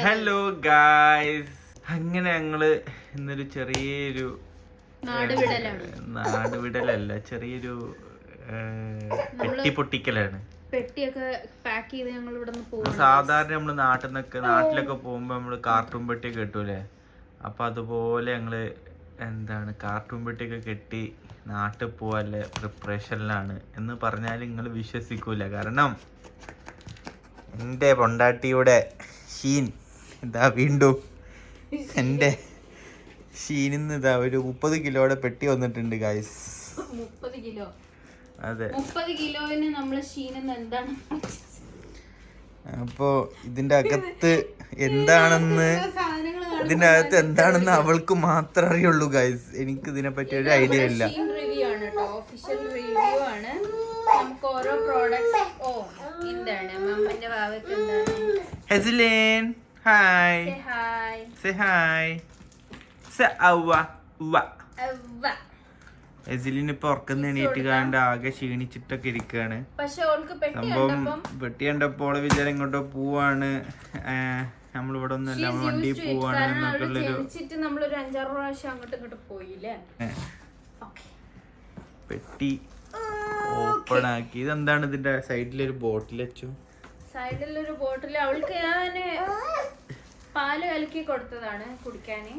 Hello guys, അങ്ങനെ ഞങ്ങള് ഇന്നൊരു ചെറിയൊരു നാടുവിടലല്ല, ചെറിയൊരു പെട്ടിപ്പൊട്ടിക്കലാണ്. പെട്ടിയൊക്കെ പാക്ക് ചെയ്ത് ഞങ്ങൾ ഇവിടെ നിന്ന് സാധാരണ നമ്മള് നാട്ടിലൊക്കെ പോകുമ്പോ നമ്മള് കാർട്ടൂൺ പെട്ടിയൊക്കെ കെട്ടൂലേ, അപ്പൊ അതുപോലെ ഞങ്ങള് കാർട്ടൂൺ പെട്ടിയൊക്കെ കെട്ടി നാട്ടിൽ പോവാല്ലേ പ്രിപ്പറേഷനിലാണ് എന്ന് പറഞ്ഞാൽ നിങ്ങൾ വിശ്വസിക്കൂല. കാരണം എൻ്റെ പൊണ്ടാട്ടിയുടെ ഷീൻ ഇതാ വീണ്ടും എൻ്റെ ഷീനിന്ന് ഇതാ ഒരു 30 കിലോയുടെ പെട്ടി വന്നിട്ടുണ്ട് ഗായ്സ്. 30 കിലോ? അതെ, 30 കിലോന് നമ്മള് ഷീനിന്ന് എന്താണ്? അപ്പോ ഇതിന്റെ അകത്ത് എന്താണെന്ന് അവൾക്ക് മാത്രമേ അറിയുള്ളൂ ഗായ്സ്. എനിക്ക് ഇതിനെ പറ്റി ഒരു ഐഡിയ ഇല്ല. റിവ്യൂ ആണ് കേട്ടോ, ഒഫീഷ്യൽ റിവ്യൂ ആണ്. നമുക്ക് ഓരോ പ്രോഡക്ട്സ് എന്താണ് മമ്മന്റെ ഭാവക്ക് എന്താണ്. ഹെസിലിൻ ഹായ്, സേ ഹായ്, സേ അവ വ. ഹെസിലിൻ ഇപ്പൊ ഉറക്കുന്ന എണീറ്റ് കാണ്ട് ആകെ ക്ഷീണിച്ചിട്ടൊക്കെ ഇരിക്കാണ്. സംഭവം പെട്ടി കണ്ടപ്പോൾ വിചാരം ഇങ്ങോട്ടോ പോവാണ്, നമ്മളിവിടെ ഒന്നല്ല, വണ്ടി പോവാണ് എന്നൊക്കെ ഉള്ളൊരു പെട്ടി ഓപ്പൺ ആക്കി. ഇതെന്താണ് ഇതിന്റെ സൈഡിലൊരു ബോട്ടിൽ വെച്ചു? സൈഡിലൊരു ബോട്ടിൽ അവൾക്ക് ഞാൻ പാല് കലക്കി കൊടുത്തതാണ് കുടിക്കാന്.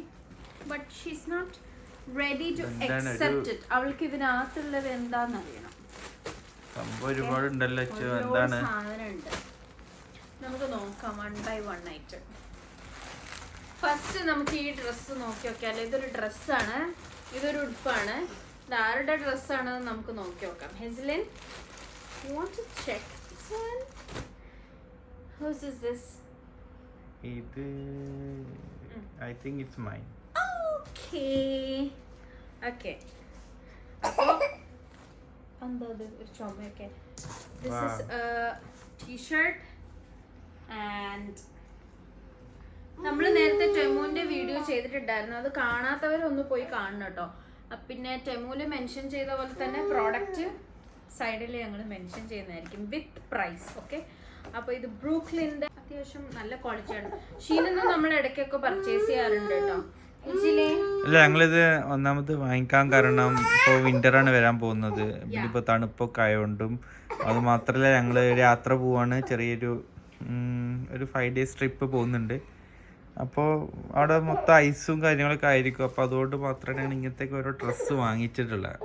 But she's not ready to accept it. അവൾക്ക് ഇതിനകത്തുള്ളത് എന്താന്ന് അറിയണം. സംഭവം ഒരുപാട് ഉണ്ടല്ലോ. എന്താണ് സാധനമുണ്ട്, നമുക്ക് നോക്കാം വൺ ബൈ വൺ ആയിട്ട്. ഫസ്റ്റ് നമുക്ക് ഈ ഡ്രസ്സ് നോക്കി നോക്കിയാൽ ഇതൊരു ഡ്രസ്സാണ്, ഇതൊരു ഉടുപ്പാണ്. ഇത് ആരുടെ ഡ്രസ്സാണെന്ന് നമുക്ക് നോക്കി നോക്കാം. ഹെസിലിൻ, you want to check this one? Whose is this? ഇത് I think it's mine. Okay. അപ്പോൾ എന്താ ഇത് ഒരു ചുമയൊക്കെ. This is a t-shirt and നമ്മൾ നേരത്തെ ടെമുവിന്റെ വീഡിയോ ചെയ്തിട്ടുണ്ടായിരുന്നു, അത് കാണാത്തവരൊന്ന് പോയി കാണണം കേട്ടോ. പിന്നെ ടെമുവില് മെൻഷൻ ചെയ്ത പോലെ തന്നെ പ്രോഡക്റ്റ് സൈഡിൽ ഞങ്ങൾ മെൻഷൻ ചെയ്യുന്നതായിരിക്കും വിത്ത് പ്രൈസ്. ഓക്കെ, അപ്പൊ ഇത് ബ്രൂക്ലിന്റെ അത്യാവശ്യം നല്ല ക്വാളിറ്റിയാണ്. ഷീനിന്ന് നമ്മൾ ഇടയ്ക്കൊക്കെ പർച്ചേസ് ചെയ്യാറുണ്ട് കേട്ടോ. അല്ല, ഞങ്ങളിത് ഒന്നാമത് വാങ്ങിക്കാൻ കാരണം ഇപ്പോൾ വിന്ററാണ് വരാൻ പോകുന്നത്. ഇപ്പൊ തണുപ്പൊക്കെ ആയതുകൊണ്ടും അത് മാത്രല്ല ഞങ്ങള് യാത്ര പോവാണ്, ചെറിയൊരു 5 days ട്രിപ്പ് പോകുന്നുണ്ട്. അപ്പോൾ അവിടെ മൊത്തം ഐസും കാര്യങ്ങളൊക്കെ ആയിരിക്കും. അപ്പോൾ അതുകൊണ്ട് മാത്രമാണ് ഇങ്ങനത്തെ ഓരോ ഡ്രസ്സ് വാങ്ങിച്ചിട്ടുള്ളത്.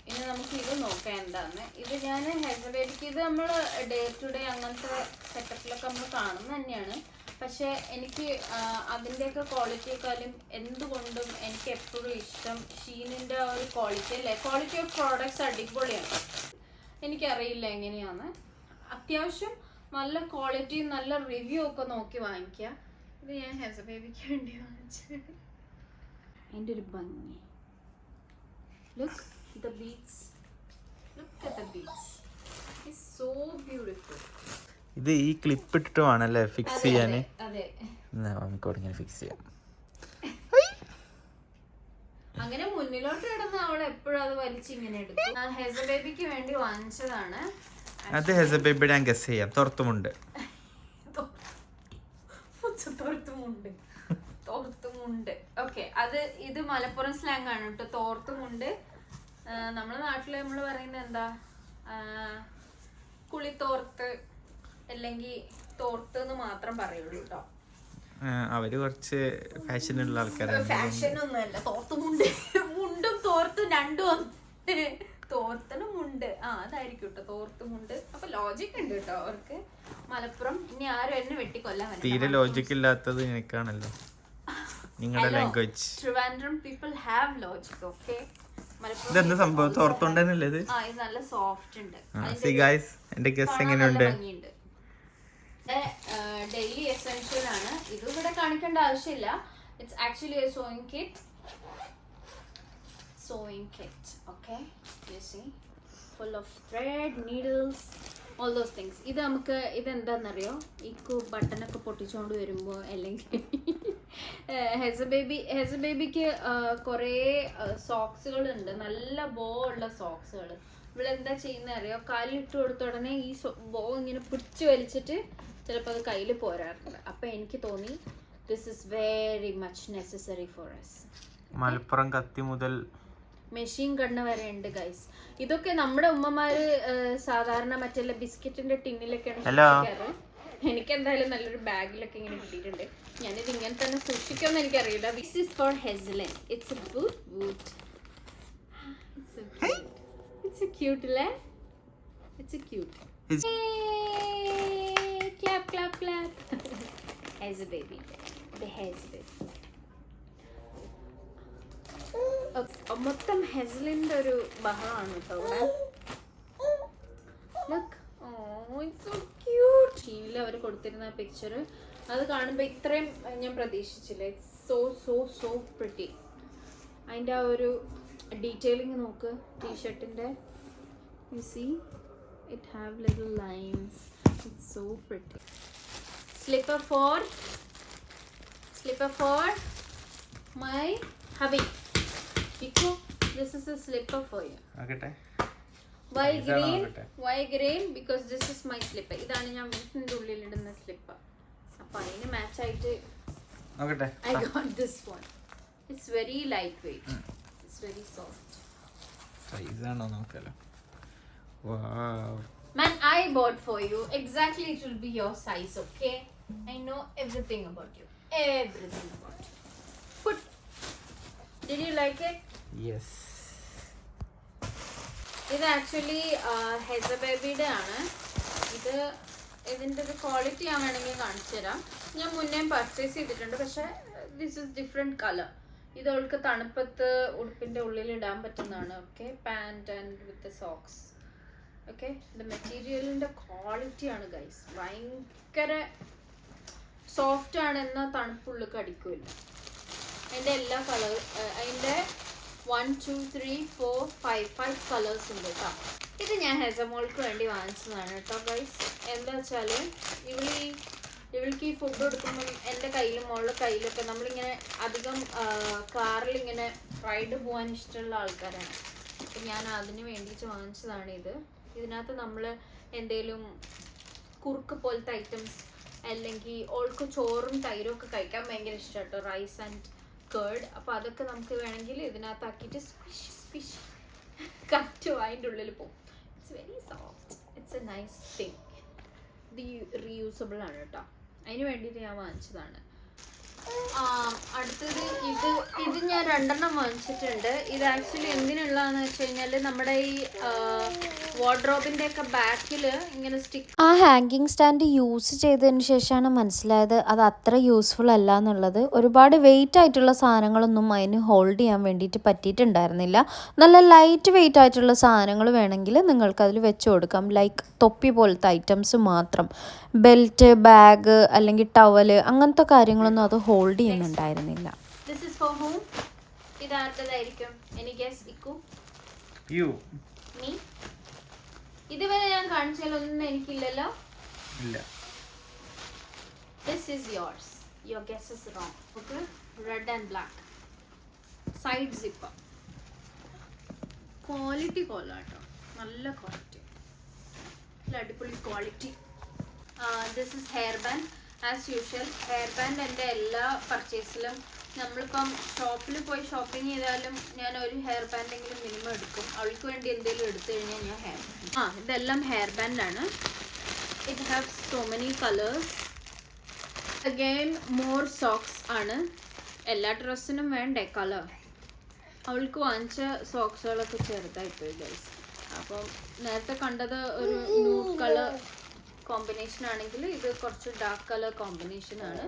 ഇനി നമുക്ക് ഇത് നോക്കാം എന്താന്ന്. ഇത് ഞാൻ ഹെസബേബിക്ക് ഇത് നമ്മൾ ഡേ ടു ഡേ അങ്ങനത്തെ സെറ്റപ്പിലൊക്കെ നമ്മൾ കാണുന്നത് തന്നെയാണ്. പക്ഷെ എനിക്ക് അതിൻ്റെയൊക്കെ ക്വാളിറ്റിയെക്കാളും എന്തുകൊണ്ടും എനിക്ക് എപ്പോഴും ഇഷ്ടം ഷീനിൻ്റെ ആ ഒരു ക്വാളിറ്റി അല്ലേ. ക്വാളിറ്റി ഓഫ് പ്രോഡക്ട്സ് അടിപൊളിയാണ്. എനിക്കറിയില്ല എങ്ങനെയാണ്. അത്യാവശ്യം നല്ല ക്വാളിറ്റിയും നല്ല റിവ്യൂ ഒക്കെ നോക്കി വാങ്ങിക്കുക. ഇത് ഞാൻ ഹെസബേബിക്ക് വേണ്ടി വാങ്ങിച്ചത്. അതിൻ്റെ ഒരു ഭംഗി. Look the beads. Look at the beads. It's so beautiful. ഇത് ഈ ക്ലിപ്പ് ഇട്ടിട്ട് വേണല്ലേ ഫിക്സ് ചെയ്യാന്. അതെ, നമുക്ക് ഇങ്ങനെ ഫിക്സ് ചെയ്യാം. അങ്ങനെ മുന്നിലോട്ട് കിടന്ന് അവൾ എപ്പോഴും അത് വലിച്ചിങ്ങനെ എടുക്കും. ഹെസബേബിക്ക് വേണ്ടി വാങ്ങിച്ചതാണ്. അത് ഹെസബേബിയുടെ ഞാൻ ഗസ് ചെയ്യാം, തോർത്തുമുണ്ട്. തോർത്തുമുണ്ട്. ഓക്കെ, ഇത് മലപ്പുറം സ്ലാങ് ആണ് കേട്ടോ. തോർത്തുമുണ്ട് നമ്മളെ നാട്ടില് നമ്മൾ പറയുന്നത് എന്താ, കുളിത്തോർത്ത് അല്ലെങ്കിൽ തോർത്ത് എന്ന് മാത്രം പറയുള്ളൂ കേട്ടോ. അവര് കുറച്ച് ഫാഷനുള്ള ആൾക്കാരാണ്. ഫാഷൻ ഒന്നുമല്ല, തോർത്തുമുണ്ട്. മുണ്ടും തോർത്തും രണ്ടും തോർത്തനും മുണ്ട്, അതായിരിക്കും കേട്ടോ തോർത്തുമുണ്ട്. അപ്പൊ ലോജിക് ഉണ്ട് കേട്ടോ അവർക്ക്. മലപ്പുറം ഇനി ആരും എന്നെ വെട്ടിക്കൊല്ലാൻ തീരെ ലോജിക് ഇല്ലാത്തത് എനിക്കാണല്ലോ. നിങ്ങളുടെ language Trivandrum people have logic. Okay, ഇതെന്താ സംഭവം? തോർത്തുണ്ടല്ലേ ഇത്? ഇത് നല്ല സോഫ്റ്റ് ഉണ്ട്. സീ ഗയ്സ്, എന്റെ ഗസ് എങ്ങനെയുണ്ട്? ഡെയിലി എസെൻഷ്യൽ ആണ്. ഇത് ഇവിടെ കാണിക്കേണ്ട ആവശ്യമില്ല. It's actually A sewing kit. Okay, you see, full of thread, needles, all those things. ഇത് നമുക്ക് ഇതെന്താണെന്നറിയോ, ഈ ബട്ടണൊക്കെ പൊട്ടിച്ചുകൊണ്ട് വരുമ്പോൾ അല്ലെങ്കിൽ ഹെസബേബിക്ക് കുറേ സോക്സുകൾ ഉണ്ട്, നല്ല ബോ ഉള്ള സോക്സുകൾ. ഇവളെന്താ ചെയ്യുന്ന അറിയോ, കാലിട്ട് കൊടുത്ത ഉടനെ ഈ ബോ ഇങ്ങനെ പിടിച്ച് വലിച്ചിട്ട് ചിലപ്പോൾ അത് കയ്യിൽ പോരാറുണ്ട്. അപ്പം എനിക്ക് തോന്നി this is very much necessary for us. Malappuram കത്തി മുതൽ മെഷീൻ കണ്ണ് വരെ ഉണ്ട് ഗൈസ്. ഇതൊക്കെ നമ്മുടെ ഉമ്മമാര് സാധാരണ മറ്റുള്ള ബിസ്ക്കറ്റിന്റെ ടിന്നിലൊക്കെയാണ് സൂക്ഷിക്കാറ്. എനിക്ക് എന്തായാലും നല്ലൊരു ബാഗിലൊക്കെ ഇങ്ങനെ കിട്ടിയിട്ടുണ്ട്. ഞാനിത് ഇങ്ങനെ തന്നെ സൂക്ഷിക്കുമെന്ന് എനിക്കറിയില്ല. This is for Hazel. It's a boot boot. It's so cute, അല്ലേ? It's so cute. Yay! Clap, clap, clap. Has a baby. The has a baby. മൊത്തം ഹെസലിന്റെ ഒരു ബഹളമാണ് കേട്ടോ ഇവിടെ. Look, oh it's so cute. ഷീനിൽ അവർ കൊടുത്തിരുന്ന പിക്ചർ അത് കാണുമ്പോൾ ഇത്രയും ഞാൻ പ്രതീക്ഷിച്ചില്ല. It's so so so pretty. അതിൻ്റെ ആ ഒരു ഡീറ്റെയിലിംഗ് നോക്ക് ടീഷർട്ടിൻ്റെ. You see it have little lines. It's so pretty. Slipper for my hubby. Pico, this is a slipper for you. ആകട്ടെ. Why green? Why green? Because this is my slipper. ഇതാണ് ഞാൻ വീട്ടിൻ്റെ ഉള്ളിൽ ഇടുന്ന സ്ലിപ്പർ. അപ്പോൾ അതിന് മാച്ച് ആയിട്ട് ആകട്ടെ. I got this one. It's very lightweight. It's very soft. Size ആണോ നോക്കാലോ. Wow. Man, I bought for you. Exactly, it will be your size, okay? I know everything about you. Everything about you. Put. Did you like it? Yes. ഇത് actually Hesa ബേബിയുടെ ആണ്. ഇതിൻ്റെ ഒരു quality ഞാൻ വേണമെങ്കിൽ കാണിച്ചു തരാം. ഞാൻ മുന്നേ പർച്ചേസ് ചെയ്തിട്ടുണ്ട്, പക്ഷേ ദിസ് ഇസ് ഡിഫറെൻറ്റ് കളർ. ഇത് അവൾക്ക് തണുപ്പത്ത് ഉടുപ്പിൻ്റെ ഉള്ളിൽ ഇടാൻ പറ്റുന്നതാണ്. Okay, pant and with socks. Okay, ഇത് മെറ്റീരിയലിൻ്റെ ക്വാളിറ്റിയാണ് ഗൈസ്. ഭയങ്കര സോഫ്റ്റ് ആണ്, എന്നാൽ തണുപ്പുള്ളിൽ അടിക്കില്ല. അതിൻ്റെ എല്ലാ കളർ, അതിൻ്റെ 1 2 3 4 5 കളേഴ്സ് ഉണ്ട് കേട്ടോ. ഇത് ഞാൻ ഹെസമോൾക്ക് വേണ്ടി വാങ്ങിച്ചതാണ് കേട്ടോ ഗൈസ്. എന്താ വെച്ചാൽ ഇവൾക്ക് ഈ ഫുഡ് കൊടുക്കുമ്പം എൻ്റെ കയ്യിലും മോളുടെ കയ്യിലൊക്കെ നമ്മളിങ്ങനെ അധികം കാറിലിങ്ങനെ റൈഡ് പോകാൻ ഇഷ്ടമുള്ള ആൾക്കാരാണ്. അപ്പം ഞാൻ അതിന് വേണ്ടിയിട്ട് വാങ്ങിച്ചതാണ് ഇത്. ഇതിനകത്ത് നമ്മൾ എന്തെങ്കിലും കുറുക്ക് പോലത്തെ ഐറ്റംസ്, അല്ലെങ്കിൽ ഓൾക്ക് ചോറും തൈരും ഒക്കെ കഴിക്കാൻ ഭയങ്കര ഇഷ്ടം കേട്ടോ, റൈസ് ആൻഡ് കേർഡ്. അപ്പോൾ അതൊക്കെ നമുക്ക് വേണമെങ്കിൽ ഇതിനകത്താക്കിയിട്ട് സ്ക്വിഷ് കറക്റ്റ് അതിൻ്റെ ഉള്ളിൽ പോകും. It's very soft. It's A nice thing. ഇത് റീയൂസബിൾ ആണ് കേട്ടോ. അതിന് വേണ്ടിയിട്ട് ഞാൻ വാങ്ങിച്ചതാണ്. അടുത്തത് ഇത് ഞാൻ 2 വാങ്ങിച്ചിട്ടുണ്ട്. ഇത് ആക്ച്വലി എന്തിനുള്ളതെന്ന് വെച്ച് കഴിഞ്ഞാൽ നമ്മുടെ ഈ വാർഡ്രോബിൻ്റെ ഒക്കെ ബാക്കിൽ ഇങ്ങനെ സ്റ്റിക്ക്. ആ ഹാങ്കിങ് സ്റ്റാൻഡ് യൂസ് ചെയ്തതിന് ശേഷമാണ് മനസ്സിലായത് അത് അത്ര യൂസ്ഫുൾ അല്ല എന്നുള്ളത്. ഒരുപാട് വെയിറ്റ് ആയിട്ടുള്ള സാധനങ്ങളൊന്നും അതിന് ഹോൾഡ് ചെയ്യാൻ വേണ്ടിയിട്ട് പറ്റിയിട്ടുണ്ടായിരുന്നില്ല. നല്ല ലൈറ്റ് വെയിറ്റ് ആയിട്ടുള്ള സാധനങ്ങൾ വേണമെങ്കിൽ നിങ്ങൾക്ക് അതിൽ വെച്ച് കൊടുക്കാം. ലൈക്ക് തൊപ്പി പോലത്തെ ഐറ്റംസ് മാത്രം. ബെൽറ്റ്, ബാഗ് അല്ലെങ്കിൽ ടവല് അങ്ങനത്തെ കാര്യങ്ങളൊന്നും അത് ഹോൾഡ് ചെയ്യുന്നുണ്ടായിരുന്നില്ല. ഇതാർക്കതായിരിക്കും? Any guess Ikku? You. Me? ഇതുവരെ ഞാൻ കാണിച്ചാലൊന്നും എനിക്കില്ലല്ലോ. ഇല്ല. This is yours. Your guess is wrong. Okay? Red and black. Side zipper. Quality കോളാട്ടോ. നല്ല ക്വാളിറ്റി. നല്ല അടിപൊളി quality. This is hair band. As usual, hair band എൻ്റെ എല്ലാ പർച്ചേസിലും നമ്മളിപ്പം ഷോപ്പിൽ പോയി ഷോപ്പിംഗ് ചെയ്താലും ഞാൻ ഒരു ഹെയർ ബാൻഡെങ്കിലും മിനിമം എടുക്കും. അവൾക്ക് വേണ്ടി എന്തെങ്കിലും എടുത്തു കഴിഞ്ഞാൽ ഞാൻ ഇതെല്ലാം ഹെയർ ബാൻഡാണ്. It have so many colours. Again more socks ആണ്. എല്ലാ ഡ്രസ്സിനും വേണ്ടേ കളർ. അവൾക്ക് വാങ്ങിച്ച സോക്സുകളൊക്കെ ചെറുതായിപ്പോയി ഗൈസ്. അപ്പം നേരത്തെ കണ്ടത് ഒരു ന്യൂഡ് കളർ കോമ്പിനേഷൻ ആണെങ്കിൽ ഇത് കുറച്ച് ഡാർക്ക് കളർ കോമ്പിനേഷനാണ്.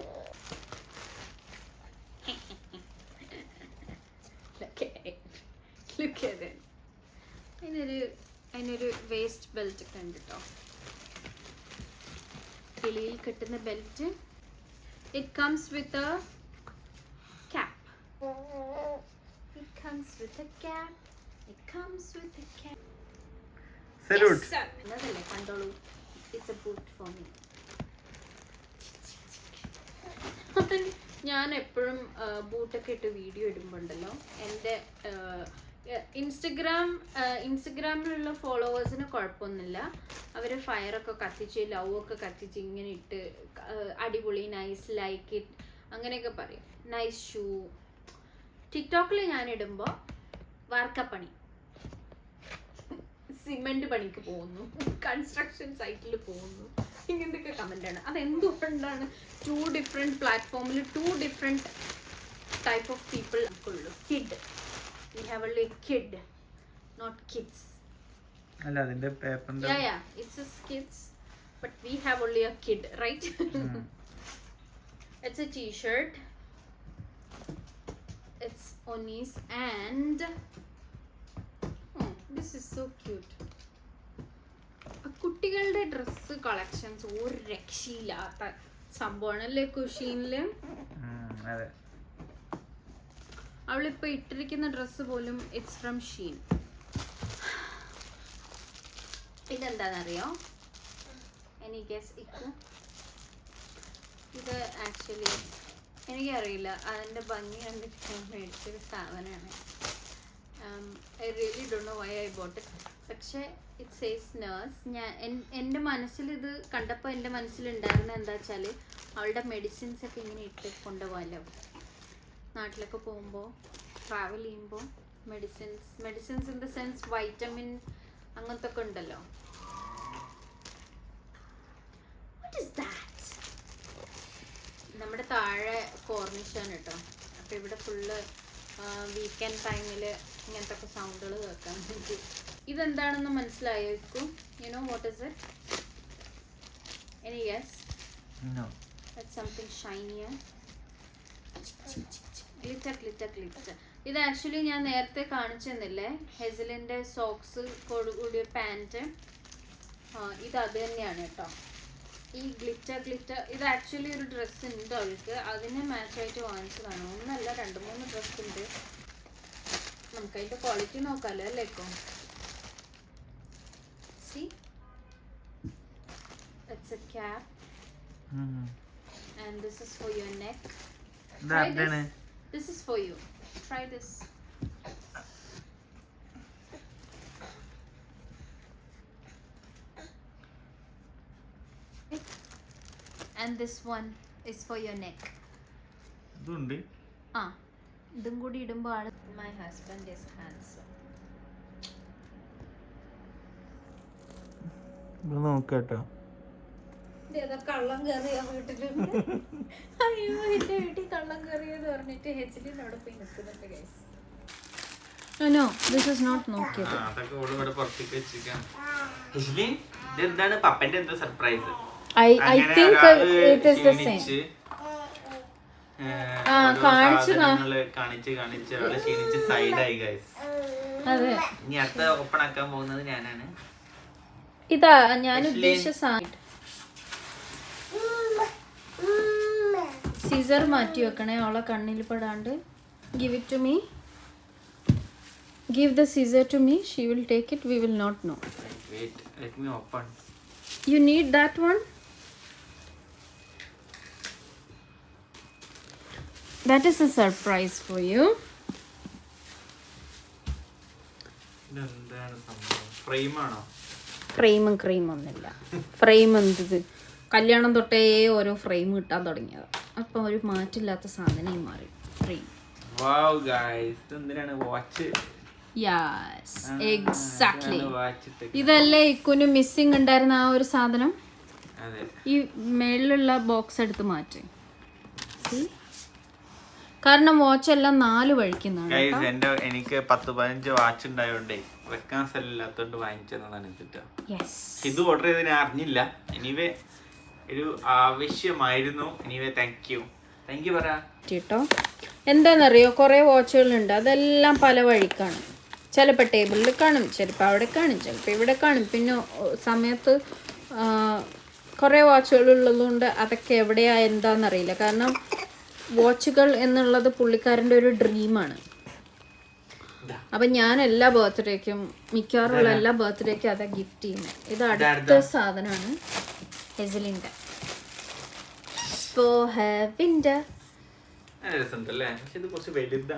അതിനൊരു വേസ്റ്റ് ബെൽറ്റ് ഒക്കെ ഉണ്ട് കേട്ടോ, കിളിയിൽ കെട്ടുന്ന belt. It comes with a cap. എന്നതല്ലേ കണ്ടോളൂ. It's a boot for me. ഞാൻ എപ്പോഴും ബൂട്ടൊക്കെ ഇട്ട് വീഡിയോ ഇടുമ്പോണ്ടല്ലോ എൻ്റെ ഇൻസ്റ്റഗ്രാമിലുള്ള ഫോളോവേഴ്സിന് കുഴപ്പമൊന്നുമില്ല. അവർ ഫയറൊക്കെ കത്തിച്ച് ലവ് ഒക്കെ കത്തിച്ച് ഇങ്ങനെ ഇട്ട് അടിപൊളി നൈസ് ലൈക്ക് ഇറ്റ് അങ്ങനെയൊക്കെ പറയും. Nice shoe. ടിക്ടോക്കിൽ ഞാൻ ഇടുമ്പോൾ വാർക്കപ്പണി, സിമെന്റ് പണിക്ക് പോകുന്നു, കൺസ്ട്രക്ഷൻ സൈറ്റിൽ പോകുന്നു, ഇങ്ങനത്തെ കമന്റാണ്. അതെന്തുകൊണ്ടാണ് 2 ഡിഫറെന്റ് പ്ലാറ്റ്ഫോമിൽ 2 ഡിഫറെന്റ് ടൈപ്പ് ഓഫ് പീപ്പിൾ ഉള്ളൂ. Kid, we have only kid, not kids. അല്ല അതിന്റെ പേപ്പറിന്റെ Yeah, it says kids, but we have only a kid, right? It's a t-shirt. It's Onis and this is so cute. കുട്ടികളുടെ dress collections ഒരു രക്ഷയില്ലാത്ത സംഭവമാണ് അല്ലേ കുഷീനില്. അവളിപ്പോ ഇട്ടിരിക്കുന്ന ഡ്രസ്സ് പോലും ഇറ്റ്സ് ഫ്രം ഷീൻ. ഇതെന്താണെന്നറിയോ? Any guess Ikku? ഇത് ആക്ച്വലി എനിക്കറിയില്ല, അതിൻ്റെ ഭംഗി കണ്ടിട്ട് ഞാൻ മേടിച്ചൊരു സാധനമാണ്. I really don't know why I bought it. പക്ഷേ ഇറ്റ് സേസ് നേഴ്സ്. എൻ്റെ മനസ്സിൽ ഇത് കണ്ടപ്പോൾ എൻ്റെ മനസ്സിലുണ്ടായിരുന്നത് എന്താ വെച്ചാൽ അവളുടെ മെഡിസിൻസ് ഒക്കെ ഇങ്ങനെ ഇട്ട് കൊണ്ടുപോകാമല്ലോ നാട്ടിലൊക്കെ പോകുമ്പോൾ, ട്രാവൽ ചെയ്യുമ്പോൾ. Medicines in the sense vitamin അങ്ങനത്തെ ഒക്കെ ഉണ്ടല്ലോ. What is that? നമ്മുടെ താഴെ കോർണിഷാണ് കേട്ടോ. അപ്പോൾ ഇവിടെ ഫുള്ള് വീക്കെൻഡ് ടൈമിൽ ഇങ്ങനത്തെ ഒക്കെ സൗണ്ടുകൾ കേൾക്കാൻ പറ്റും. ഇതെന്താണെന്ന് മനസ്സിലായിരിക്കും. You know what is it? Any guess? No. That's something shinier. Glitter. ഇത് ആക്ച്വലി ഞാൻ നേരത്തെ കാണിച്ചെന്നില്ലേ, ഹെസലിൻ്റെ സോക്സ് കൂടിയ പാൻറ്റ്. ഇത് അത് തന്നെയാണ് കേട്ടോ. ഈ ഗ്ലിറ്റർ ഇത് ആക്ച്വലി ഒരു ഡ്രസ്സ് ഉണ്ട് അവൾക്ക്, അതിന് മാച്ചായിട്ട് വാങ്ങിച്ചതാണ്. ഒന്നല്ല 2-3 ഡ്രസ്സ് ഉണ്ട്. നമുക്കതിൻ്റെ ക്വാളിറ്റി നോക്കാമല്ലോ അല്ലേക്കോ. See, it's a cap and this is for your neck. Try this. This is for you. Try this. And this one is for your neck. ഇതുണ്ട്. ഇതും കൂടി ഇടുമ്പോൾ ആണ്. My husband is handsome. നോക്കട്ടോ. കള്ളം കയറിയ വീട്ടിലുണ്ട്. അയ്യോ, എന്റെ വീട്ടിൽ കള്ളം കയറിയെന്ന് പറഞ്ഞിട്ട് ഹെച്ചിലിന്റെ അവിടെ പോയി നിൽക്കുന്നുണ്ട് guys. No, this is not Nokia. അതൊക്കെ ഓള് പുറത്തേക്ക് വെച്ചിരിക്കാം. ഹെച്ച്ലിൻ, ഇതെന്താണ് പപ്പന്റെ എന്തോ surprise? I think it is the same. കാണിച്ച് അവള് ക്ഷീണിച്ച് സൈഡായി ഗൈസ്. അതെ, ഇനി അടുത്ത ഓപ്പൺ ആക്കാൻ പോകുന്നത് ഞാനാണ്. ഇതാ ഞാൻ ഉദ്ദേശിച്ച സാധനം. സീസർ മാറ്റി വെക്കണേ അവളെ കണ്ണിൽ പെടാണ്ട്. Give it to me. Give the scissor to me. She will take it. We will not know. Wait, let me open. You need that one? That is a surprise for you. ഇതെന്താണ് സംഭവം? Frame ആണോ? Cream ഒന്നുമില്ല. Frame എന്തത്? കല്യാണം തൊട്ടേ ഓരോ frame കിട്ടാൻ തുടങ്ങിയത്. അപ്പം ഒരു മാറ്റില്ലാത്ത സാധനമായി മാറി ഫ്രെയിം. Wow guys, ഇതെന്തിനാണ്? വാച്ച്. Yes, exactly. ഇതല്ലേ ഇക്കുന് മിസ്സിംഗ് ഉണ്ടായിരുന്ന ആ ഒരു സാധനം. ഈ മേളിലുള്ള ബോക്സ് എടുത്ത് മാറ്റി. കാരണം വാച്ച് എല്ലാം 4 വഴിക്കുന്നതാണ്. എനിക്ക് 10-15 വാച്ച് ഉണ്ടായോണ്ടേ വെക്കാൻ സ്ഥലമില്ലാത്തോണ്ട് വാങ്ങിച്ചതാണ്. ഇത് ഓർഡർ ചെയ്ത് ഞാൻ അറിഞ്ഞില്ല. എനിവേ ഒരു ആവശ്യമായിരുന്നു. എനിവേ താങ്ക് യു പറ കേട്ടോ. എന്താണെന്നറിയോ, കുറേ വാച്ചുകളുണ്ട്. അതെല്ലാം പല വഴിക്കാണ്. ചിലപ്പോൾ ടേബിളിൽ കാണും, ചിലപ്പോൾ അവിടെ കാണും, ചിലപ്പോൾ ഇവിടെ കാണും. പിന്നെ സമയത്ത് കുറേ വാച്ചുകൾ ഉള്ളതുകൊണ്ട് അതൊക്കെ എവിടെയാ എന്താണെന്നറിയില്ല. കാരണം വാച്ചുകൾ എന്നുള്ളത് പുള്ളിക്കാരൻ്റെ ഒരു ഡ്രീമാണ്. അപ്പം ഞാൻ എല്ലാ ബർത്ത്ഡേക്കും, മിക്കവാറുള്ള എല്ലാ ബർത്ത്ഡേക്കും അതാ ഗിഫ്റ്റ് ചെയ്യുന്നത്. ഇത് അടുത്ത സാധനമാണ് ഹെസലിൻ്റെ.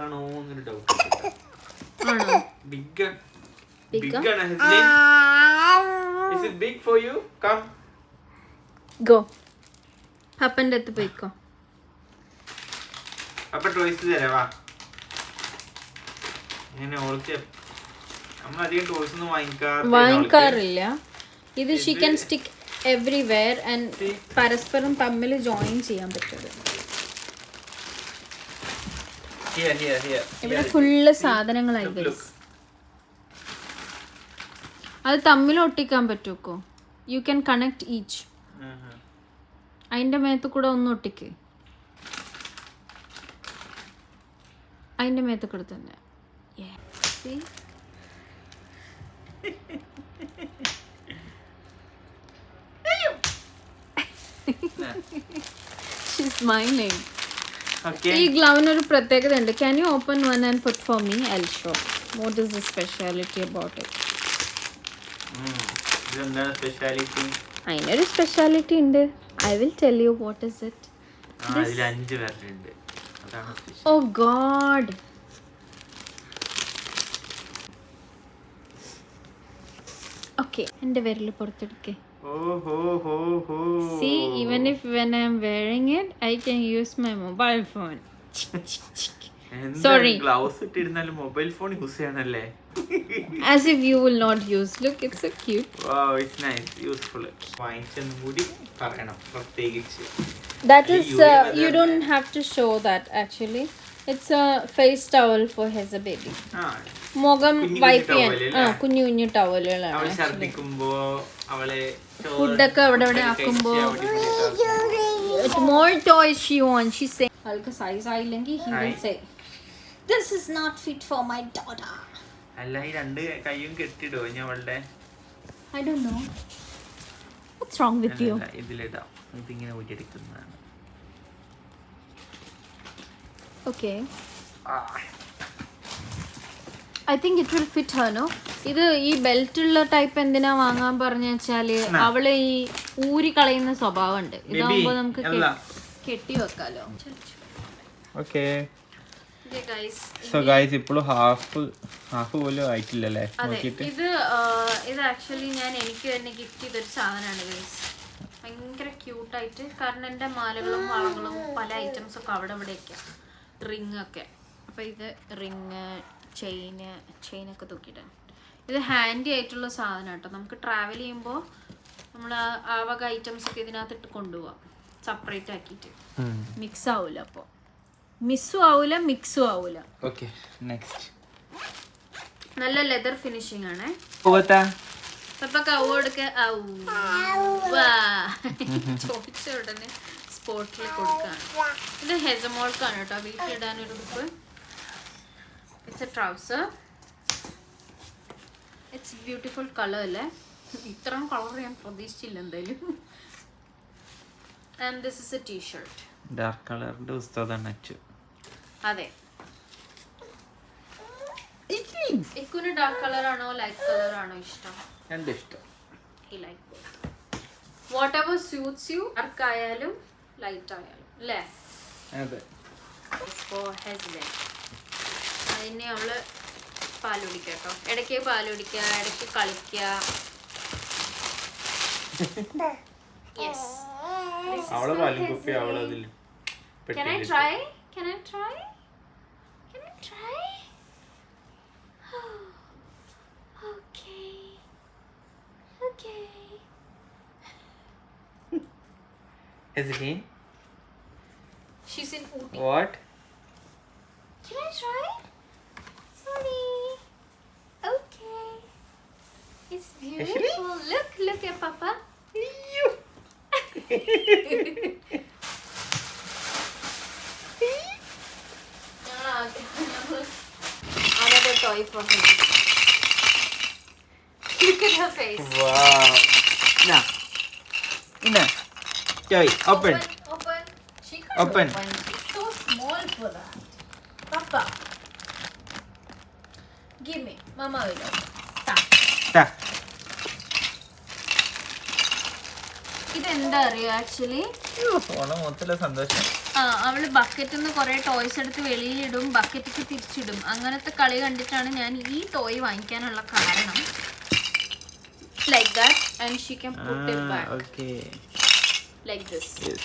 ആണോ? Is it big for you? Come. Go പപ്പൻ്റെ അടുത്ത് പോയിക്കോ. അപ്പൊ ടോയ്സ് തരാം വാ. ഇങ്ങനെ ഓൾക്ക് നമ്മളധികം ടോയ്സ് ഒന്നും വാങ്ങിക്കാറില്ല. ഇത് she can stick everywhere and പരസ്പരം തമ്മിൽ ജോയിൻ ചെയ്യാൻ പറ്റും. ഇവിടെ ഫുള്ള് സാധനങ്ങളായി ഗൈസ്. അത് തമ്മിൽ ഒട്ടിക്കാൻ പറ്റുമോ? You can connect each. അതിന്റെ മേത്ത് കൂടെ ഒന്ന് ഒട്ടിക്ക്. അതിന്റെ മേത്ത് കൂടെ തന്നെ. She's smiling. ഈ ഗ്ലൗവിനൊരു പ്രത്യേകത ഉണ്ട്. Can you open one and put for me? I will show what is the speciality about it. അതിനൊരു സ്പെഷ്യാലിറ്റി ഉണ്ട്. I will tell you what is it. Oh God. Okay, എൻ്റെ വിരൽ പുറത്തെടുക്കേ. See, even if when I'm wearing it, I can use my mobile phone. Sorry. Gloves ഇട്ടിരുന്നാലും mobile phone use ചെയ്യണല്ലേ? As if you will not use. Look, it's so cute. Wow, it's nice, useful. വാങ്ങിച്ചെന്ന് കൂടി പറയണം പ്രത്യേകിച്ച്. That is you don't have to show that actually. It's a face towel for his baby. മുഖം wipe ചെയ്യാൻ കുഞ്ഞു കുഞ്ഞു ടവലുകളാണ്. അവൾ ഛർദ്ദിക്കുമ്പോ അവളെ ഫുഡൊക്കെ അവിടെ അവിടെ ആക്കുമ്പോ more toys she wants. She say അവൾക്ക് size ആയില്ലെങ്കിൽ he will say this is not fit for my daughter. അല്ല ഈ രണ്ട് കൈയും കെട്ടിടോ ഞാൻ അവളുടെ? I don't know. What's wrong with you? ഇതിലിടാം. ഇതിങ്ങനെ ഊറ്റിയെടുക്കുന്നതാണ്. Okay. I think it will fit her, no? ഇത് ഈ ബെൽറ്റ് ഉള്ള ടൈപ്പ് എന്തിനാ വാങ്ങാൻ പറഞ്ഞു വെച്ചാല് അവള് ഈ ഊരി കളയുന്ന സ്വഭാവം ഉണ്ട്. ഇതാവുമ്പോ നമുക്ക് കെട്ടി വെക്കാലോ. ഓക്കേ. സോ ഗൈസ് ഇപ്പോഴും ഹാഫ് പോലും ആയിട്ടില്ലല്ലേ? ഇത് ആക്ച്വലി ഞാൻ എനിക്ക് തന്നെ ഗിഫ്റ്റ് ചെയ്തൊരു സാധനമാണ് ഗൈസ്. ഭയങ്കര ക്യൂട്ടായിട്ട്. കാരണം എൻ്റെ മാലകളും വളകളും പല ഐറ്റംസ് ഒക്കെ അവിടെ ഇവിടെയൊക്കെ റിങ് ഒക്കെ. അപ്പോൾ ഇത് റിങ്, ചെയിനൊക്കെ തൂക്കിയിട്ടാണ്. ഇത് ഹാൻഡി ആയിട്ടുള്ള സാധനം കേട്ടോ. നമുക്ക് ട്രാവൽ ചെയ്യുമ്പോൾ നമ്മൾ ആ വക ഐറ്റംസ് ഒക്കെ ഇതിനകത്തിട്ട് കൊണ്ടുപോവാം സെപ്പറേറ്റ് ആക്കിയിട്ട്. മിക്സ് ആവൂല. അപ്പോൾ മിസ്സും ആവൂല മിക്സും ആവൂല. Okay, next. നല്ല ലെതർ ഫിനിഷിംഗ് ആണ്. ചോദിച്ച ഉടനെ സ്പോട്ടിൽ കൊടുക്കാണ്. ഇത് ഹെസമോൾക്കാണ് കേട്ടോ, വീട്ടിലിടാനൊരു ഉടുപ്പ്. It's a trouser. It's beautiful colour അല്ലേ? ഇത്രയും കളർ ഞാൻ പ്രതീക്ഷിച്ചില്ല എന്തായാലും. And this is a t-shirt. Dark കളറിന്റെ പുസ്തകം. അതെ. ഇക്കുന് ഡാർക്ക് കളറാണോ ലൈറ്റ് കളറാണോ ഇഷ്ടം? രണ്ടും ഇഷ്ടം. He like both. Whatever suits you. Dark ആയാലും ലൈറ്റ് ആയാലും അല്ലേ? അതെ. For husband. അതിനെ അവള് പാല് കുടിക്കുക കേട്ടോ. ഇടയ്ക്ക് പാല് കുടിക്കുക, ഇടയ്ക്ക് കളിക്കുക. Yes. അവളെ പാലും കുപ്പി അവളെ അതിൽ. Can I try? Can I try? Can I try? Okay. Okay. Is it in? She's in Ooty. What? Can I try? Sorry. Okay. It's beautiful. Look at Papa. Another toy for him. Look at her face. Wow. Nah. Toy. Open. She can't Open. It's so small for that. Papa. Give me. Mama will open. Ta. ഇതെന്താ അറിയോ actually? മൊത്തത്തിലെ സന്തോഷം. അവള് ബക്കറ്റിൽ നിന്ന് കുറെ toys എടുത്ത് വെളിയിലിടും, ബക്കറ്റിക്ക് തിരിച്ചിടും. അങ്ങനത്തെ കളി കണ്ടിട്ടാണ് ഞാൻ ഈ ടോയ് വാങ്ങിക്കാനുള്ള കാരണം. like that and she can put it back Okay. like this. Yes.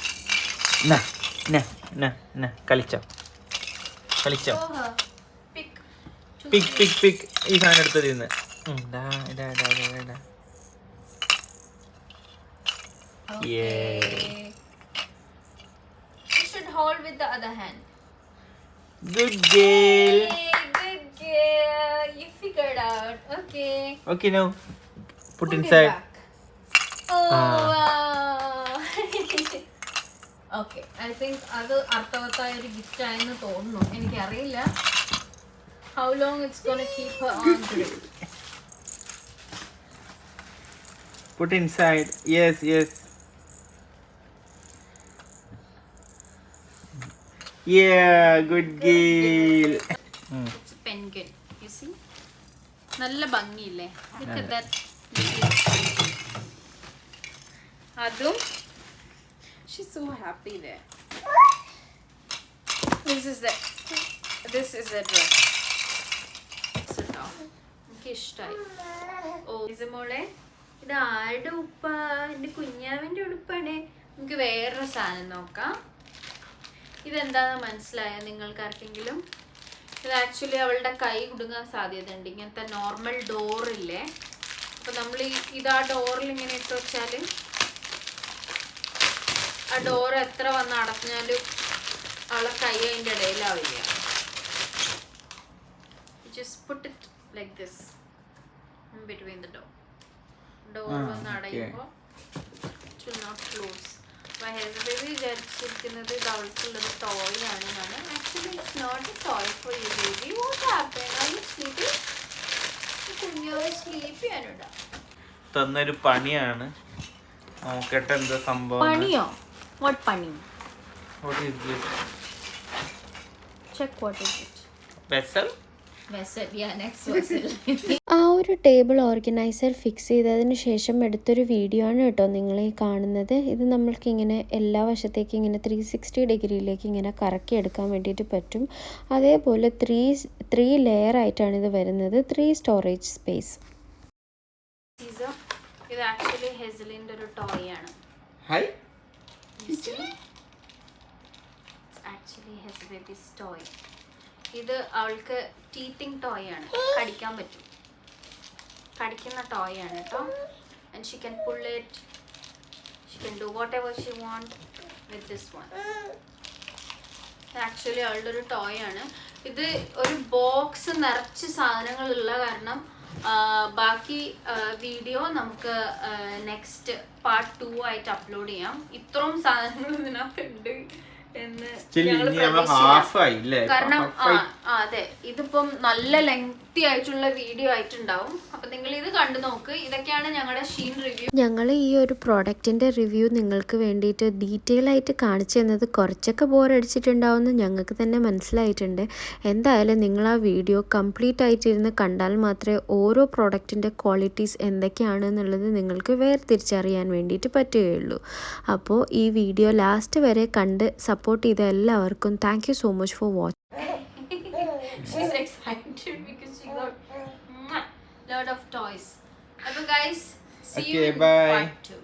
Nah. കളിച്ചോ. Show her. Pick. പിക്ക് ഈ സാധനം എടുത്തത് ഇന്ന്. Okay. You should hold with the other hand. Good girl. Hey, good girl. You figured out. Okay. Okay, now put Put it inside. back. Oh, wow. Okay. I think അത് അർത്ഥവത്തായ ഒരു gift ആയെന്ന് തോന്നുന്നു. എനിക്കറിയില്ല how long it's gonna keep her on to it. Put inside. Yes. Yeah, good girl. It's a penguin. You see? നല്ല ഭംഗിയില്ലേ? Look at that. അതും she's so happy there. This is a dress. എനിക്ക് ഇഷ്ടമായി. ഓ ഇത് മോളെ, ഇത് ആരുടെ ഉപ്പ? എൻ്റെ കുഞ്ഞാവിൻ്റെ ഉടുപ്പാണ്. നമുക്ക് വേറൊരു സാധനം നോക്കാം. ഇതെന്താണെന്ന് മനസ്സിലായോ നിങ്ങൾക്ക് ആർക്കെങ്കിലും? ഇത് ആക്ച്വലി അവളുടെ കൈ കുടുങ്ങാൻ സാധ്യതയുണ്ട്. ഇങ്ങനത്തെ നോർമൽ ഡോറില്ലേ, അപ്പോൾ നമ്മൾ ഇതാ ഡോറിൽ ഇങ്ങനെ ഇട്ട് വെച്ചാൽ ആ ഡോർ എത്ര വന്ന് അടഞ്ഞാലും അവളെ കൈ അതിൻ്റെ ഇടയിലാവില്ല. Just put it like this in between the door. വന്ന് അടയുമ്പോൾ it will not close. അപ്പോൾ ഹെൽത്ത് ബേബി വിചാരിച്ചിരിക്കുന്നത് ഇത് അവൾക്കുള്ളൊരു ടോയ് ആണെന്നാണ്. Actually it's not a toy for you baby. What happen? Are you sleeping? കുഞ്ഞു സ്ലീപ്പ് ചെയ്യാനുണ്ടോ? തന്നൊരു പണിയാണ്. നോക്കട്ടെ എന്താ സംഭവം. പണിയോ? വാട്ട് പണി? What is this? Check what is it. Vessel? Vessel, yeah, next vessel. ആ ഒരു ടേബിൾ ഓർഗനൈസർ ഫിക്സ് ചെയ്തതിന് ശേഷം എടുത്തൊരു വീഡിയോ ആണ് കേട്ടോ നിങ്ങൾ ഈ കാണുന്നത്. ഇത് നമ്മൾക്ക് ഇങ്ങനെ എല്ലാ വശത്തേക്കും ഇങ്ങനെ 360 ഡിഗ്രിയിലേക്ക് ഇങ്ങനെ കറക്കി എടുക്കാൻ വേണ്ടിയിട്ട് പറ്റും. അതേപോലെ 3 ലെയർ ആയിട്ടാണ് ഇത് വരുന്നത്. 3 സ്റ്റോറേജ് സ്പേസ്. ഇത് ആക്ച്വലി ഹെസലിൻ്റെ ഒരു ടോയ് ആണ്. Hi. ആക്ച്വലി ഹെസ് ബേബീസ് ടോയ്. ഇത് അവൾക്ക് ടീത്തിങ് ടോയ് ആണ്. കടിക്കാൻ പറ്റും. കടിക്കുന്ന ടോയ് ആണ് കേട്ടോ. And she can pull it. She can do whatever she want with this one. Actually അവളുടെ ഒരു ടോയ് ആണ്. ഇത് ഒരു ബോക്സ് നിറച്ച് സാധനങ്ങളുള്ള കാരണം ബാക്കി വീഡിയോ നമുക്ക് നെക്സ്റ്റ് പാർട്ട് 2 ആയിട്ട് അപ്ലോഡ് ചെയ്യാം. ഇത്രയും സാധനങ്ങൾ ഇതിനകത്തുണ്ട് എന്ന് ഞങ്ങൾ പ്രതീക്ഷിച്ചില്ല. കാരണം അതെ, ഇതിപ്പം നല്ല ലെങ്തി ആയിട്ടുള്ള വീഡിയോ ആയിട്ടുണ്ടാവും. അപ്പം നിങ്ങൾ ഇത് കണ്ടു നോക്ക്. ഇതൊക്കെയാണ് ഞങ്ങളുടെ ഷീൻ റിവ്യൂ. ഞങ്ങൾ ഈ ഒരു പ്രോഡക്റ്റിൻ്റെ റിവ്യൂ നിങ്ങൾക്ക് വേണ്ടിയിട്ട് ഡീറ്റെയിൽ ആയിട്ട് കാണിച്ചു തന്നത് കുറച്ചൊക്കെ ബോറടിച്ചിട്ടുണ്ടാവുമെന്ന് ഞങ്ങൾക്ക് തന്നെ മനസ്സിലായിട്ടുണ്ട്. എന്തായാലും നിങ്ങൾ ആ വീഡിയോ കംപ്ലീറ്റ് ആയിട്ടിരുന്ന് കണ്ടാൽ മാത്രമേ ഓരോ പ്രോഡക്റ്റിൻ്റെ ക്വാളിറ്റീസ് എന്തൊക്കെയാണെന്നുള്ളത് നിങ്ങൾക്ക് വേർതിരിച്ചറിയാൻ വേണ്ടിയിട്ട് പറ്റുകയുള്ളൂ. അപ്പോൾ ഈ വീഡിയോ ലാസ്റ്റ് വരെ കണ്ട് സപ്പോർട്ട് ചെയ്ത എല്ലാവർക്കും thank you so much for watching. She's excited because she got lot of toys. Okay guys, see you in part 2.